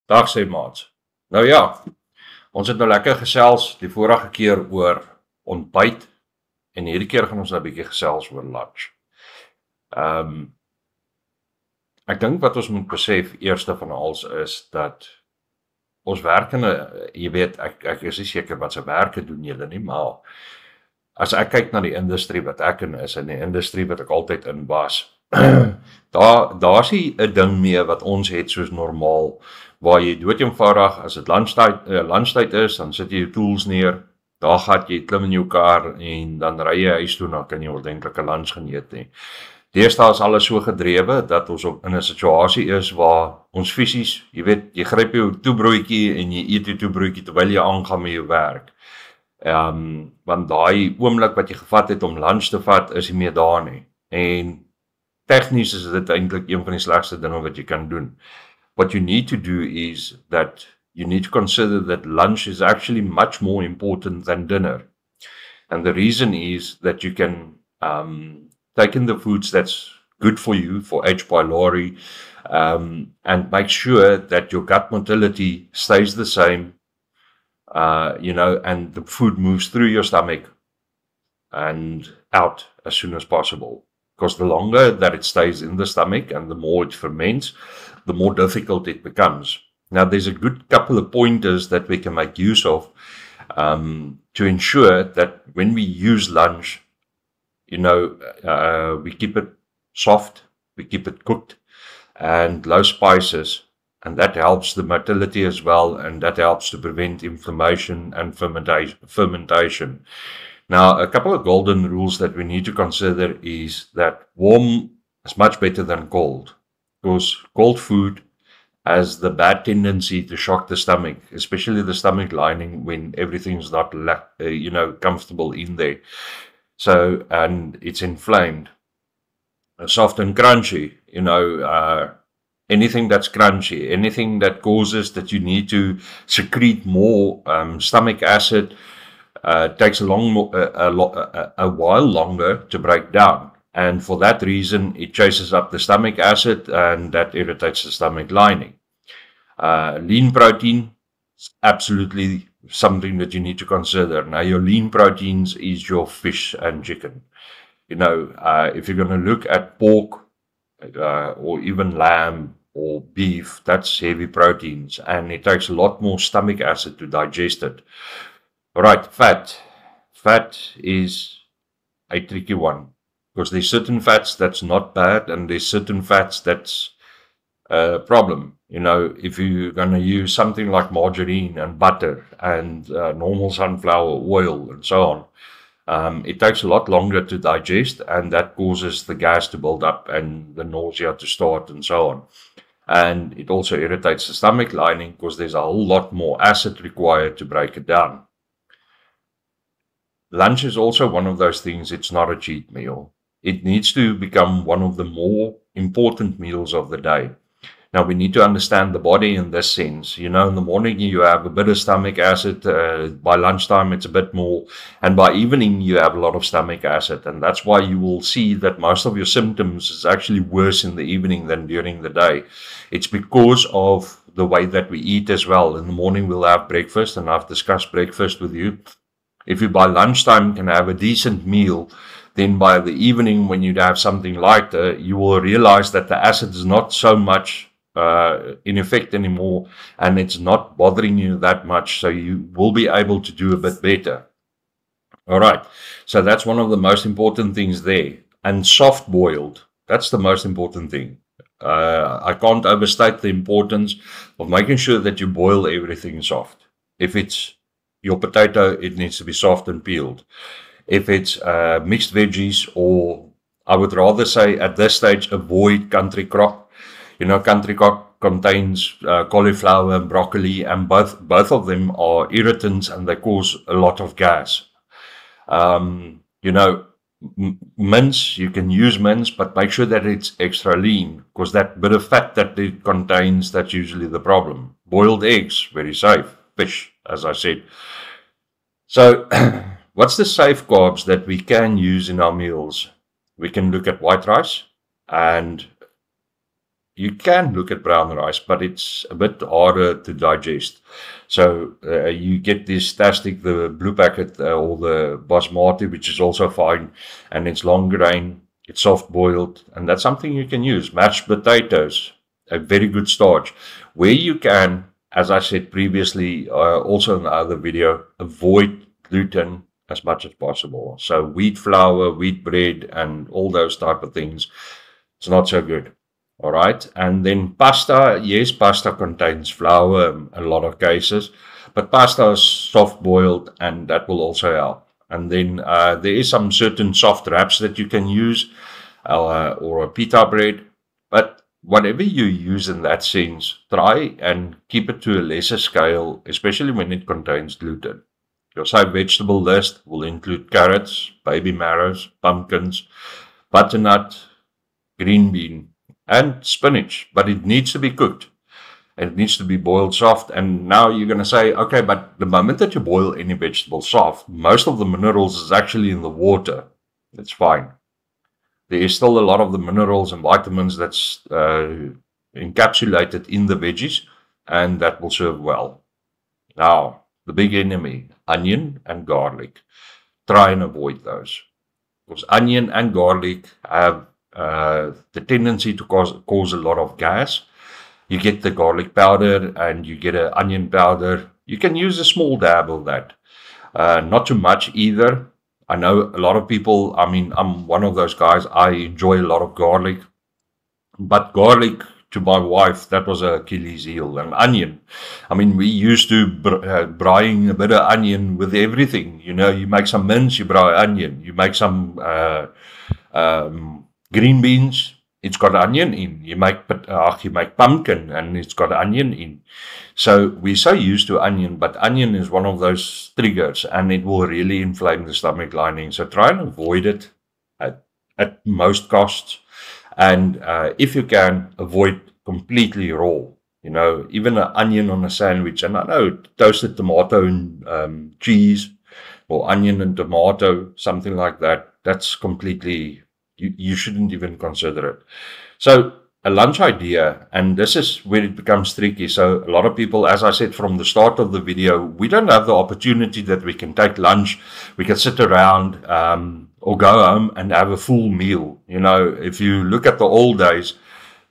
Dag sê maats. Nou ja, ons het nou lekker gesels die vorige keer oor ontbyt en hierdie keer gaan ons nou 'n bietjie gesels oor lunch. Ehm ek dink wat ons moet besef eerste van alles is dat ons werk in 'n jy weet ek is nie seker wat se werke doen julle nie, maar as ek kyk na die industrie wat ek in is en die industrie wat ek altyd in was, daar's nie 'n ding meer wat ons het soos normaal waar jy dood eenvoudig as dit lunchtyd is, dan sit jy jou tools neer, daar gaan jy klim in jou kar en dan ry jy huis toe en dan kan jy ordentlike lunch gaan eet nie. Deesdae is alles so gedrewe dat ons in 'n situasie is waar ons fisies, jy weet, jy gryp jou toebroodjie en jy eet jou toebroodjie terwyl jy aangaan met jou werk. Want daai oomblik wat jy gevat het om lunch te vat is nie meer daar nie. En tegnies is dit eintlik een van die slegste dinge wat jy kan doen. What you need to do is that you need to consider that lunch is actually much more important than dinner. And the reason is that you can take in the foods that's good for you, for H. pylori, and make sure that your gut motility stays the same, and the food moves through your stomach and out as soon as possible. Because the longer that it stays in the stomach and the more it ferments, the more difficult it becomes. Now, there's a good couple of pointers that we can make use of to ensure that when we use lunch, we keep it soft, we keep it cooked, and low spices, and that helps the motility as well, and that helps to prevent inflammation and fermentation. Now, a couple of golden rules that we need to consider is that warm is much better than cold, because cold food has the bad tendency to shock the stomach, especially the stomach lining when everything's not, comfortable in there. So, and it's inflamed. Soft and crunchy, anything that's crunchy, anything that causes that you need to secrete more stomach acid, takes a while longer to break down. And for that reason, it chases up the stomach acid and that irritates the stomach lining. Lean protein is absolutely something that you need to consider. Now, your lean proteins is your fish and chicken. If you're going to look at pork or even lamb or beef, that's heavy proteins and it takes a lot more stomach acid to digest it. All right, fat. Fat is a tricky one because there's certain fats that's not bad and there's certain fats that's a problem. If you're going to use something like margarine and butter and normal sunflower oil and so on, it takes a lot longer to digest and that causes the gas to build up and the nausea to start and so on. And it also irritates the stomach lining because there's a whole lot more acid required to break it down. Lunch is also one of those things, it's not a cheat meal. It needs to become one of the more important meals of the day. Now, we need to understand the body in this sense. In the morning you have a bit of stomach acid. By lunchtime, it's a bit more. And by evening, you have a lot of stomach acid. And that's why you will see that most of your symptoms is actually worse in the evening than during the day. It's because of the way that we eat as well. In the morning, we'll have breakfast, and I've discussed breakfast with you. If you by lunchtime can have a decent meal, then by the evening when you have something lighter, you will realize that the acid is not so much in effect anymore and it's not bothering you that much, so you will be able to do a bit better. All right, so that's one of the most important things there. And soft boiled, that's the most important thing. I can't overstate the importance of making sure that you boil everything soft. If it's your potato, it needs to be soft and peeled. If it's mixed veggies, or I would rather say at this stage, avoid country crock. Country crock contains cauliflower and broccoli, and both of them are irritants and they cause a lot of gas. Mince, you can use mince, but make sure that it's extra lean, because that bit of fat that it contains, that's usually the problem. Boiled eggs, very safe. Fish, as I said. So, what's the safe carbs that we can use in our meals? We can look at white rice and you can look at brown rice, but it's a bit harder to digest. So you get this Tastic, the blue packet, or the basmati, which is also fine, and it's long grain, it's soft boiled, and that's something you can use. Mashed potatoes, a very good starch. Where you can, as I said previously, also in the other video, avoid gluten as much as possible. So wheat flour, wheat bread, and all those type of things, it's not so good. All right. And then pasta, yes, pasta contains flour in a lot of cases, but pasta is soft boiled and that will also help. And then there is some certain soft wraps that you can use or a pita bread, but whatever you use in that sense, try and keep it to a lesser scale, especially when it contains gluten. Your side vegetable list will include carrots, baby marrows, pumpkins, butternut, green bean, and spinach, but it needs to be cooked. It needs to be boiled soft. And now you're going to say, okay, but the moment that you boil any vegetable soft, most of the minerals is actually in the water. It's fine. There is still a lot of the minerals and vitamins that's encapsulated in the veggies, and that will serve well. Now, the big enemy, onion and garlic. Try and avoid those. Because onion and garlic have the tendency to cause a lot of gas. You get the garlic powder and you get an onion powder. You can use a small dab of that. Not too much either. I know a lot of people, I mean, I'm one of those guys, I enjoy a lot of garlic. But garlic, to my wife, that was a Achilles heel. And onion, I mean, we used to braaiing a bit of onion with everything. You know, you make some mince, you braai onion. You make some green beans, it's got onion in. You make pumpkin and it's got onion in. So we're so used to onion, but onion is one of those triggers and it will really inflame the stomach lining. So try and avoid it at most costs. And if you can, avoid completely raw. You know, even an onion on a sandwich. And I know toasted tomato and cheese, or onion and tomato, something like that. That's completely... You shouldn't even consider it. So a lunch idea, and this is where it becomes tricky. So a lot of people, as I said from the start of the video, we don't have the opportunity that we can take lunch. We can sit around or go home and have a full meal. You know, if you look at the old days,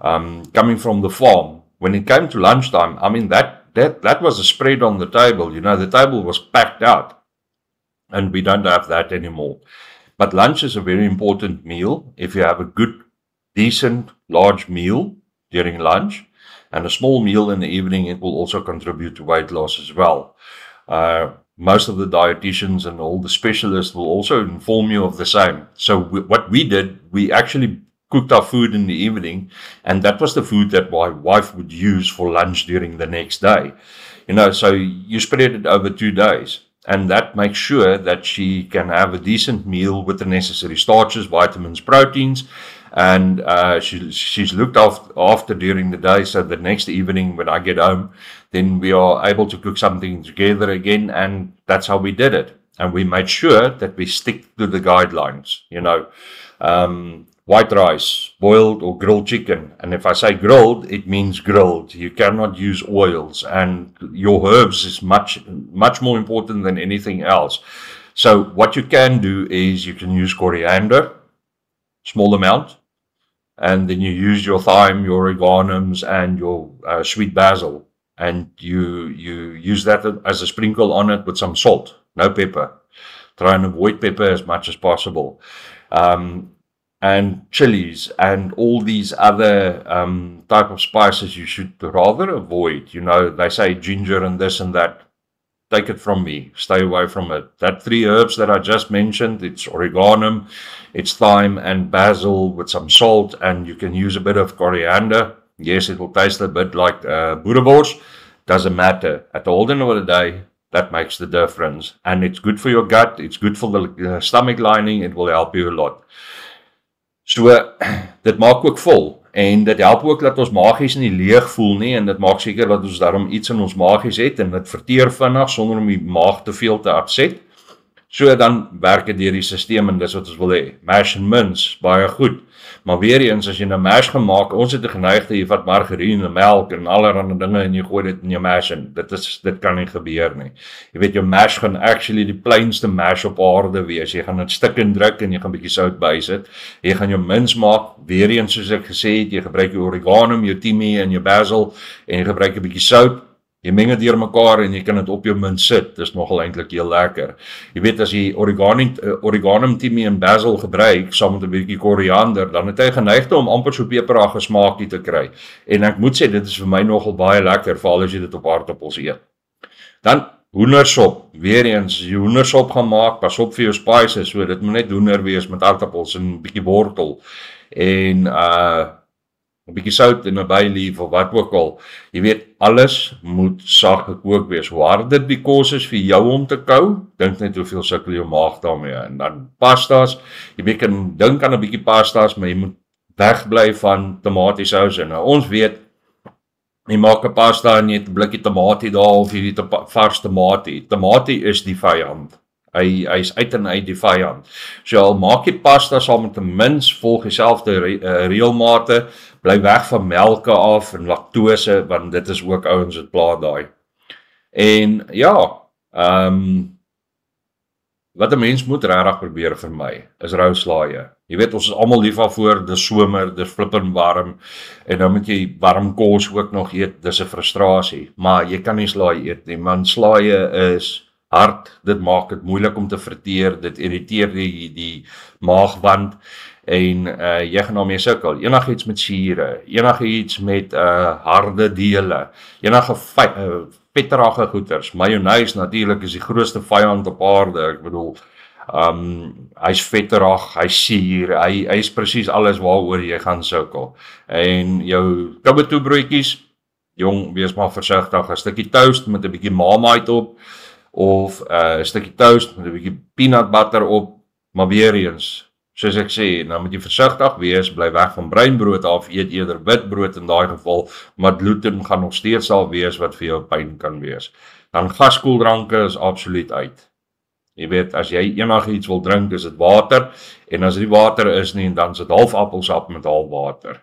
coming from the farm, when it came to lunchtime, I mean, that was a spread on the table. You know, the table was packed out, and we don't have that anymore. But lunch is a very important meal. If you have a good, decent, large meal during lunch and a small meal in the evening, it will also contribute to weight loss as well. Most of the dietitians and all the specialists will also inform you of the same. So what we did, we actually cooked our food in the evening, and that was the food that my wife would use for lunch during the next day. You know, so you spread it over 2 days. And that makes sure that she can have a decent meal with the necessary starches, vitamins, proteins, and she's looked after during the day. So the next evening when I get home, then we are able to cook something together again, and that's how we did it. And we made sure that we stick to the guidelines, you know. White rice, boiled or grilled chicken. And if I say grilled, it means grilled. You cannot use oils, and your herbs is much more important than anything else. So what you can do is you can use coriander, small amount, and then you use your thyme, your oreganoms, and your sweet basil, and you use that as a sprinkle on it with some salt, no pepper. Try and avoid pepper as much as possible. And chilies and all these other type of spices you should rather avoid. You know, they say ginger and this and that. Take it from me. Stay away from it. That 3 herbs that I just mentioned, it's oregano, it's thyme and basil with some salt, and you can use a bit of coriander. Yes, it will taste a bit like boerewors. Doesn't matter. At the end of the day, that makes the difference. And it's good for your gut. It's good for the stomach lining. It will help you a lot. So, dit maak ook vol, en dit help ook dat ons maagies nie leeg voel nie, en dit maak seker dat ons daarom iets in ons maagies het, en dit verteer vinnig, sonder om die maag te veel te upset. So dan werk dit deur die systeem, en dis wat ons wil hê. Mash and mince, baie goed. Maar weer eens, as jy 'n mash gaan maak, ons het 'n geneigte, jy vat margarine en melk en allerlei dinge en jy gooi dit in jou mash in. Dit kan nie gebeur nie. Jy weet, jou mash gaan actually die pleinste mash op aarde wees. Jy gaan dit stik en druk en jy gaan 'n bietjie sout bysit. Jy gaan jou mince maak, weer eens soos ek gesê het, jy gebruik jou oregano, jou timmy en jou basil en jy gebruik 'n bietjie sout. Jy meng dit deurmekaar en jy kan dit op jou munt sit. Dis nogal eintlik heel lekker. Jy weet, as jy oregano, timmy en basil gebruik saam met 'n bietjie koriander, dan het hy geneigte om amper so peperige smaakie te kry. En ek moet sê dit is vir my nogal baie lekker, veral as jy dit op aardappels eet. Dan hoendersop. Weer eens, as jy hoendersop gaan maak, pas op vir jou spices, so dit moet net hoender wees met aardappels en 'n bietjie wortel en 'n bietjie sout en 'n bay leaf of wat ook al. Jy weet, alles moet sag gekook wees. Hoe harder die kos is vir jou om te kou, dink net hoeveel sukkel jou maag daarmee. En dan pastas, jy kan dink aan 'n bietjie pastas, maar jy moet wegbly van tomatiesous. En nou, ons weet, jy maak 'n pasta en jy het 'n blikkie tamatie daar of jy het 'n vars tamatie. Tamatie is die vyand. Hy's uit en uit die vyand. So al maak jy pasta saam met 'n mince, volg dieselfde reëlmate, bly weg van melke af en laktose, want dit is ook ouens wat pla daai. En ja, wat 'n mens moet regtig probeer vir my, is rou slaaie. Jy weet, ons is almal lief daarvoor, dis somer, dis flippend warm, en nou moet jy warm kos ook nog eet, dis 'n frustrasie, maar jy kan nie slaai eet nie, man, slaaie is hard, dit maak dit moeilik om te verteer, dit irriteer die maagwand, en jy gaan daarmee sukkel. Enigiets met sure, enigiets met harde dele, enige vetterige goeters. Mayonaise natuurlik is die grootste vyand op aarde. Ek bedoel, hy's vetterig, hy's suur, hy's presies alles waaroor jy gaan sukkel. En jou kabbetoebroodjies, jong, wees maar versigtig, 'n stukkie toast met 'n bietjie Marmite op, of 'n stukkie toast met 'n bietjie peanut butter op, maar weer eens, soos ek sê, nou moet jy versigtig wees, bly weg van breinbrood af, eet eerder witbrood in daai geval, maar gluten gaan nog steeds sal wees wat vir jou pyn kan wees. Dan gaskoeldranke is absoluut uit. Jy weet, as jy enigiets wil drink, is dit water, en as dit water is nie, dan is dit half appelsap met half water.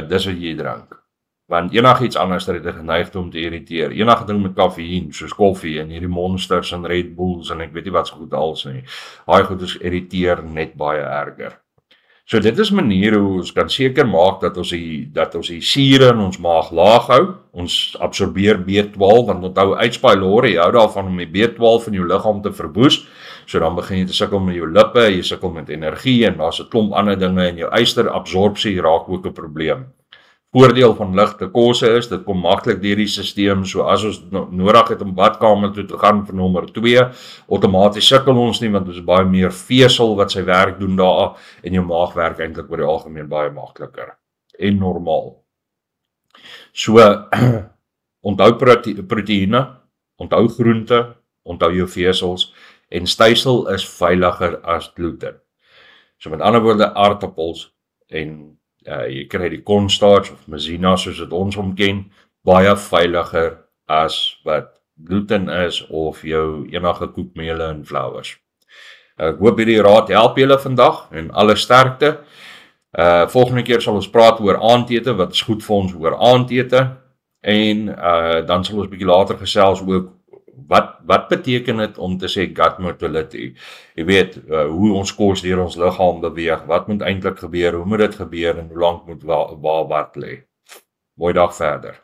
Dis wat jy drink. Want enigiets anders het 'n geneigte om te irriteer. Enige ding met kaffieïn, soos koffie en hierdie Monsters en Red Bulls en ek weet nie wat se goed als nie. Daai goeders irriteer net baie erger. So dit is maniere hoe ons kan seker maak dat ons die sure in ons maag laag hou. Ons absorbeer B12, want onthou H. pylori hou daarvan om die B12 in jou liggaam te verwoes. So dan begin jy te sukkel met jou lippe, jy sukkel met energie en daar's 'n klomp ander dinge en jou ysterabsorpsie raak ook 'n probleem. Voordeel van ligte kosse is, dit kom maklik deur die stelsel, so as ons nodig het om badkamer toe te gaan vir nommer 2, outomaties sukkel ons nie, want ons is baie meer vesel wat sy werk doen daar, en jou maag werk eintlik oor die algemeen baie makliker, en normaal. So, onthou proteïene, onthou groente, onthou jou vesels, en stysel is veiliger as gluten. So met ander woorde, aardappels en jy kry die cornstarch of maizena soos dit ons ken, baie veiliger as wat gluten is of jou enige koekmele en flowers. Ek hoop hierdie raad help julle vandag en alle sterkte. Volgende keer sal ons praat oor aandete, wat is goed vir ons oor aandete, en dan sal ons bietjie later gesels ook wat beteken dit om te sê gut motility? Jy weet, hoe ons kos deur ons liggaam beweeg, wat moet eintlik gebeur, hoe moet dit gebeur en hoe lank moet waar wat lê. Mooi dag verder.